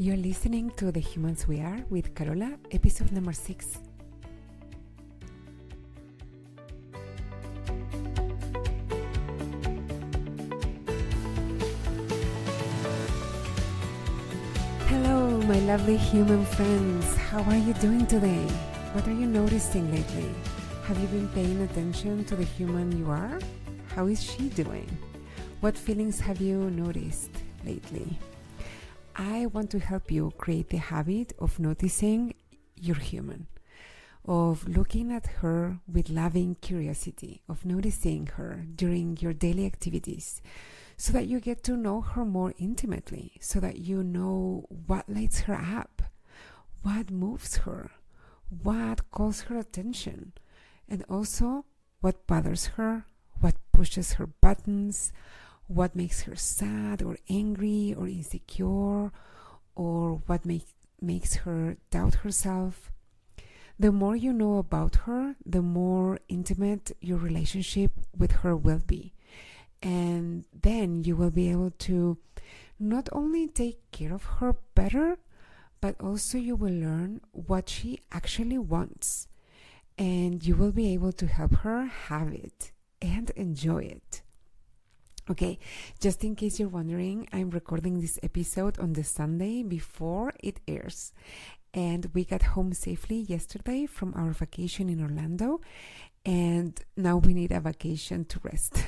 You're listening to The Humans We Are with Carola, episode number 6. Hello, my lovely human friends. How are you doing today? What are you noticing lately? Have you been paying attention to the human you are? How is she doing? What feelings have you noticed lately? I want to help you create the habit of noticing your human, of looking at her with loving curiosity, of noticing her during your daily activities, so that you get to know her more intimately, so that you know what lights her up, what moves her, what calls her attention, and also what bothers her, what pushes her buttons, what makes her sad or angry or insecure, or what makes her doubt herself. The more you know about her, the more intimate your relationship with her will be. And then you will be able to not only take care of her better, but also you will learn what she actually wants. And you will be able to help her have it and enjoy it. Okay, just in case you're wondering, I'm recording this episode on the Sunday before it airs. And we got home safely yesterday from our vacation in Orlando. And now we need a vacation to rest.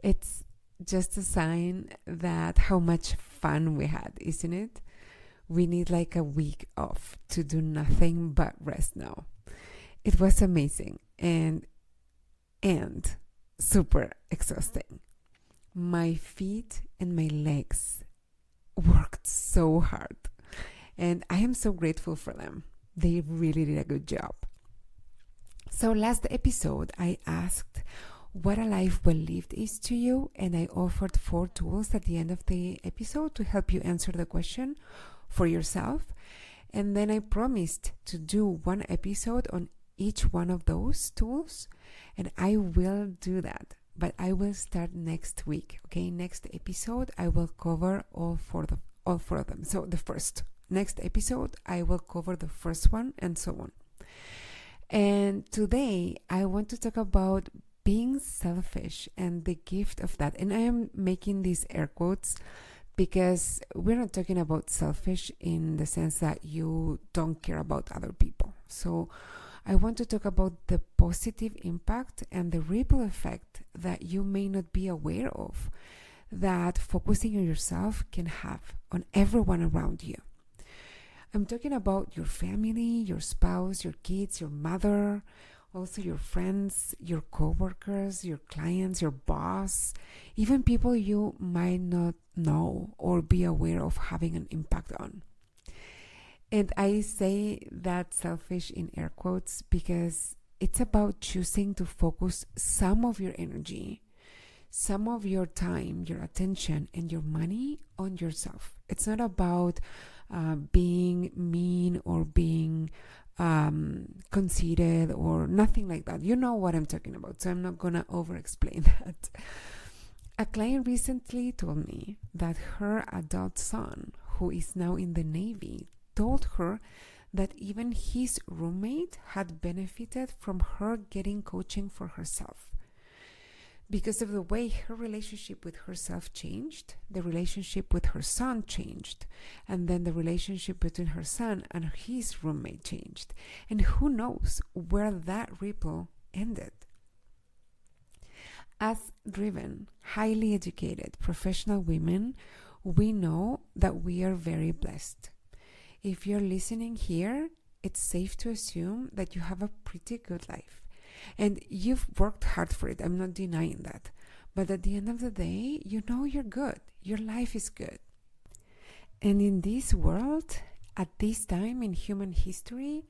It's just a sign that how much fun we had, isn't it? We need like a week off to do nothing but rest now. It was amazing and super exhausting. My feet and my legs worked so hard, and I am so grateful for them. They really did a good job. So last episode, I asked what a life well lived is to you, and I offered 4 tools at the end of the episode to help you answer the question for yourself. And then I promised to do one episode on each one of those tools, and I will do that. But I will start next week. Okay, next episode I will cover all four of them. So next episode I will cover the first one and so on. And today I want to talk about being selfish and the gift of that. And I am making these air quotes because we're not talking about selfish in the sense that you don't care about other people. So I want to talk about the positive impact and the ripple effect that you may not be aware of that focusing on yourself can have on everyone around you. I'm talking about your family, your spouse, your kids, your mother, also your friends, your coworkers, your clients, your boss, even people you might not know or be aware of having an impact on. And I say that selfish in air quotes because it's about choosing to focus some of your energy, some of your time, your attention, and your money on yourself. It's not about being mean or being conceited or nothing like that. You know what I'm talking about, so I'm not going to over-explain that. A client recently told me that her adult son, who is now in the Navy, told her that even his roommate had benefited from her getting coaching for herself. Because of the way her relationship with herself changed, the relationship with her son changed, and then the relationship between her son and his roommate changed. And who knows where that ripple ended. As driven, highly educated, professional women, we know that we are very blessed. If you're listening here, it's safe to assume that you have a pretty good life. And you've worked hard for it. I'm not denying that. But at the end of the day, you know you're good. Your life is good. And in this world, at this time in human history,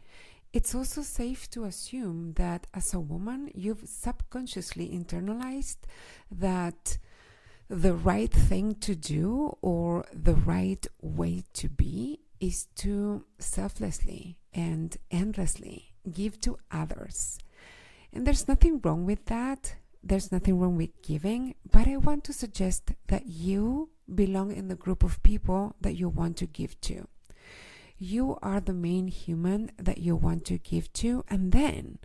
it's also safe to assume that as a woman, you've subconsciously internalized that the right thing to do or the right way to be is to selflessly and endlessly give to others. And there's nothing wrong with that. There's nothing wrong with giving, but I want to suggest that you belong in the group of people that you want to give to. You are the main human that you want to give to, and then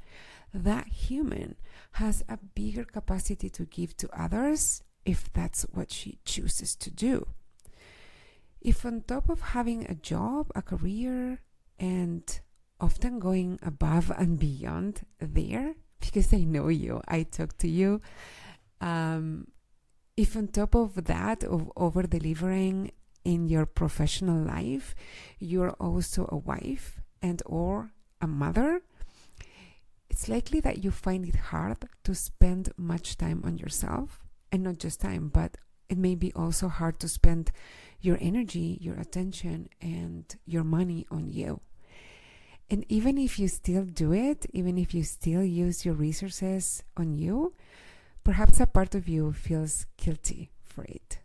that human has a bigger capacity to give to others if that's what she chooses to do. If on top of having a job, a career, and often going above and beyond there, because I know you, I talk to you, if on top of that, of over-delivering in your professional life, you're also a wife and or a mother, it's likely that you find it hard to spend much time on yourself, and not just time, but it may be also hard to spend your energy, your attention, and your money on you. And even if you still do it, even if you still use your resources on you, perhaps a part of you feels guilty for it.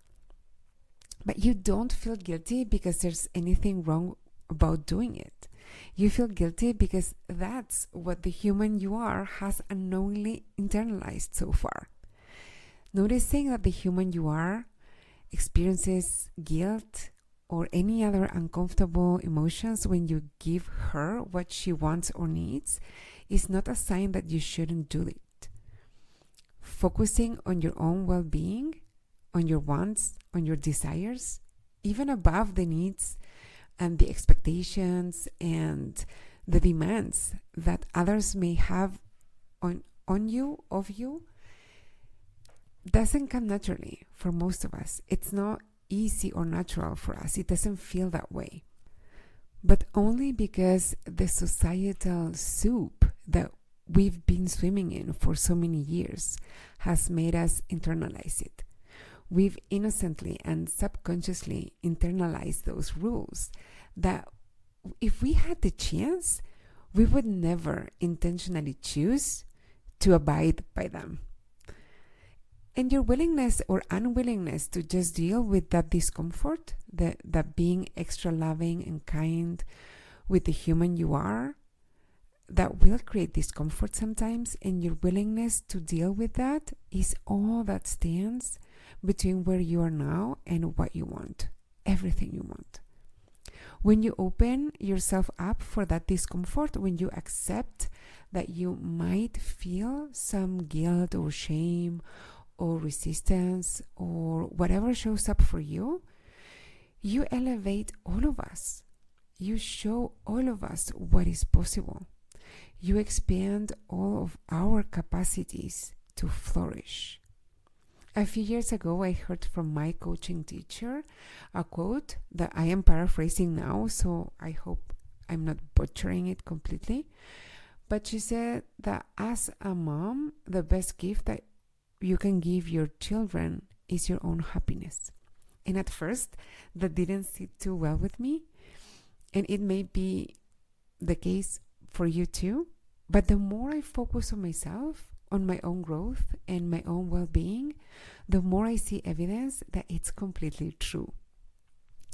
But you don't feel guilty because there's anything wrong about doing it. You feel guilty because that's what the human you are has unknowingly internalized so far. Noticing that the human you are experiences guilt or any other uncomfortable emotions when you give her what she wants or needs is not a sign that you shouldn't do it. Focusing on your own well-being, on your wants, on your desires, even above the needs and the expectations and the demands that others may have on you, of you, doesn't come naturally for most of us. It's not easy or natural for us. It doesn't feel that way. But only because the societal soup that we've been swimming in for so many years has made us internalize it. We've innocently and subconsciously internalized those rules that if we had the chance, we would never intentionally choose to abide by them. And your willingness or unwillingness to just deal with that discomfort, that being extra loving and kind with the human you are, that will create discomfort sometimes, and your willingness to deal with that is all that stands between where you are now and what you want, everything you want. When you open yourself up for that discomfort, when you accept that you might feel some guilt or shame or resistance or whatever shows up for you, you elevate all of us. You show all of us what is possible. You expand all of our capacities to flourish. A few years ago, I heard from my coaching teacher a quote that I am paraphrasing now, so I hope I'm not butchering it completely. But she said that as a mom, the best gift that you can give your children is your own happiness. And at first, that didn't sit too well with me. And it may be the case for you too. But the more I focus on myself, on my own growth and my own well-being, the more I see evidence that it's completely true.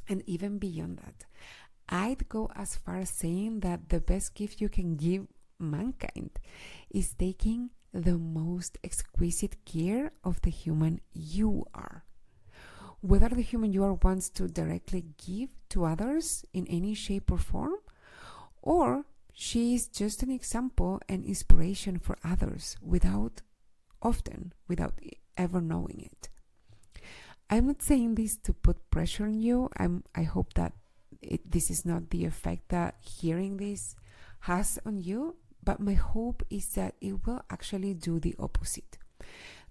And even beyond that, I'd go as far as saying that the best gift you can give mankind is taking the most exquisite care of the human you are. Whether the human you are wants to directly give to others in any shape or form, or she is just an example and inspiration for others without ever knowing it. I'm not saying this to put pressure on you. I hope that this is not the effect that hearing this has on you. But my hope is that it will actually do the opposite.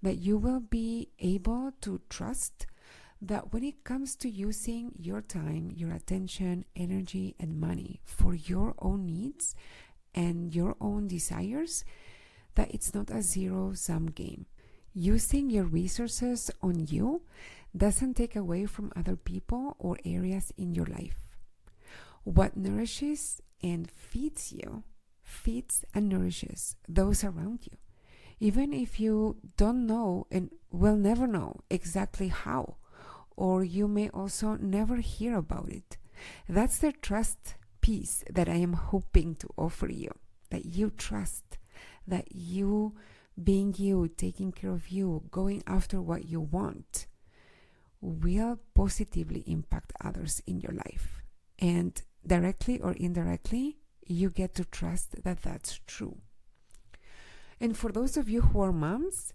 That you will be able to trust that when it comes to using your time, your attention, energy, and money for your own needs and your own desires, that it's not a zero-sum game. Using your resources on you doesn't take away from other people or areas in your life. What nourishes and feeds you feeds and nourishes those around you, even if you don't know and will never know exactly how, or you may also never hear about it. That's the trust piece that I am hoping to offer you, that you trust, that you being you, taking care of you, going after what you want, will positively impact others in your life. And directly or indirectly, you get to trust that that's true. And for those of you who are moms,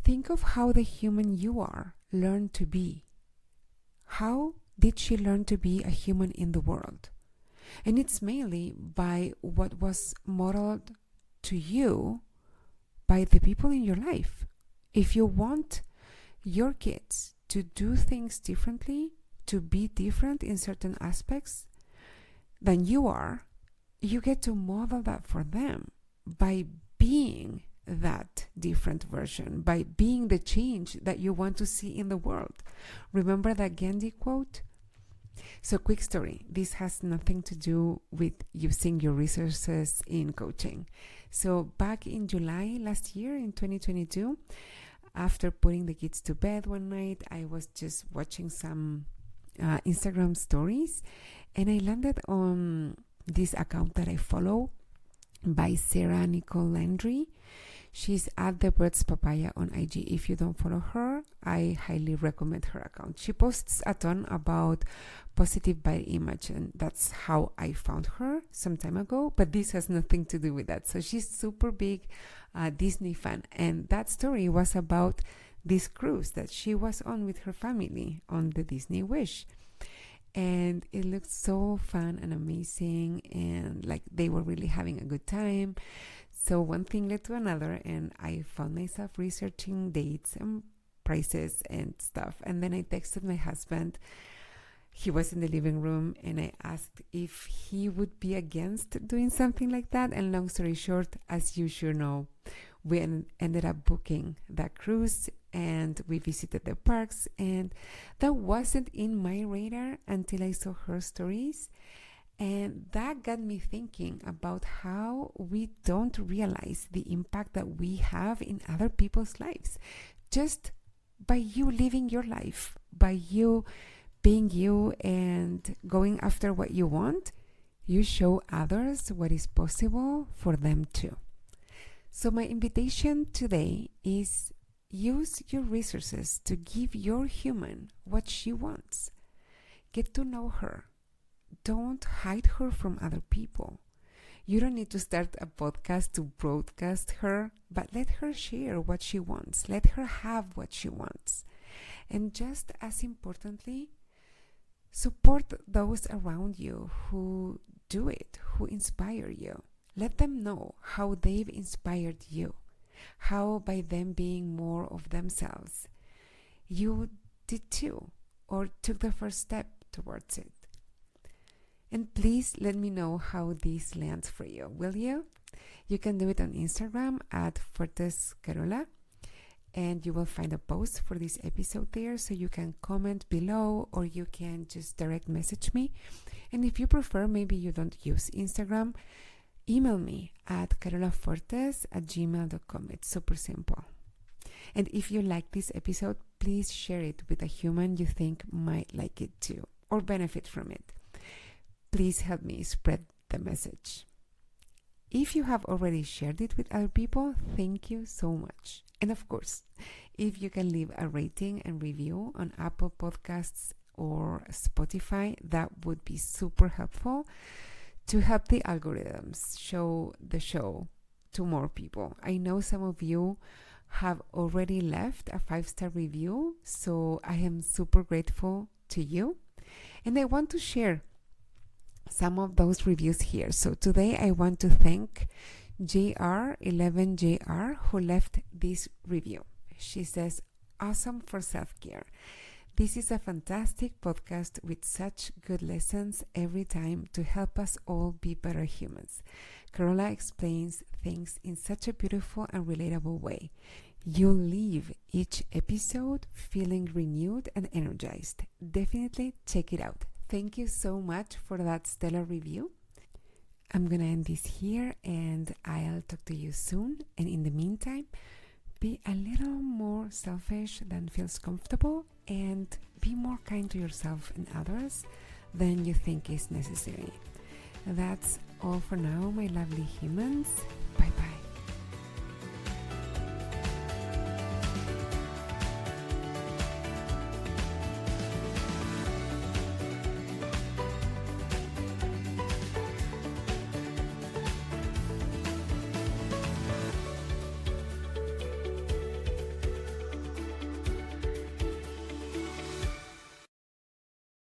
think of how the human you are learned to be. How did she learn to be a human in the world? And it's mainly by what was modeled to you by the people in your life. If you want your kids to do things differently, to be different in certain aspects than you are, you get to model that for them by being that different version, by being the change that you want to see in the world. Remember that Gandhi quote? So, quick story. This has nothing to do with using your resources in coaching. So, back in July last year, in 2022, after putting the kids to bed one night, I was just watching some Instagram stories, and I landed on this account that I follow by Sarah Nicole Landry. She's at The Birds Papaya on IG. If you don't follow her, I highly recommend her account. She posts a ton about positive body image, and that's how I found her some time ago, but this has nothing to do with that. So she's super big Disney fan, and that story was about this cruise that she was on with her family on the Disney Wish. And it looked so fun and amazing, and like they were really having a good time. So one thing led to another, and I found myself researching dates and prices and stuff. And then I texted my husband. He was in the living room, and I asked if he would be against doing something like that. And long story short, as you sure know, we ended up booking that cruise, and we visited the parks, and that wasn't in my radar until I saw her stories. And that got me thinking about how we don't realize the impact that we have in other people's lives. Just by you living your life, by you being you and going after what you want, you show others what is possible for them too. So my invitation today is use your resources to give your human what she wants. Get to know her. Don't hide her from other people. You don't need to start a podcast to broadcast her, but let her share what she wants. Let her have what she wants. And just as importantly, support those around you who do it, who inspire you. Let them know how they've inspired you, how by them being more of themselves, you did too, or took the first step towards it. And please let me know how this lands for you, will you? You can do it on Instagram at Fuertes Carola, and you will find a post for this episode there, so you can comment below or you can just direct message me. And if you prefer, maybe you don't use Instagram, email me at carolafuertes@gmail.com. It's super simple. And if you like this episode, please share it with a human you think might like it too or benefit from it. Please help me spread the message. If you have already shared it with other people, thank you so much. And of course, if you can leave a rating and review on Apple Podcasts or Spotify, that would be super helpful to help the algorithms show the show to more people. I know some of you have already left a 5-star review, so I am super grateful to you. And I want to share some of those reviews here. So today I want to thank JR11JR who left this review. She says, "Awesome for self-care. This is a fantastic podcast with such good lessons every time to help us all be better humans. Carola explains things in such a beautiful and relatable way. You'll leave each episode feeling renewed and energized. Definitely check it out." Thank you so much for that stellar review. I'm going to end this here, and I'll talk to you soon. And in the meantime, be a little more selfish than feels comfortable, and be more kind to yourself and others than you think is necessary. That's all for now, my lovely humans. Bye-bye.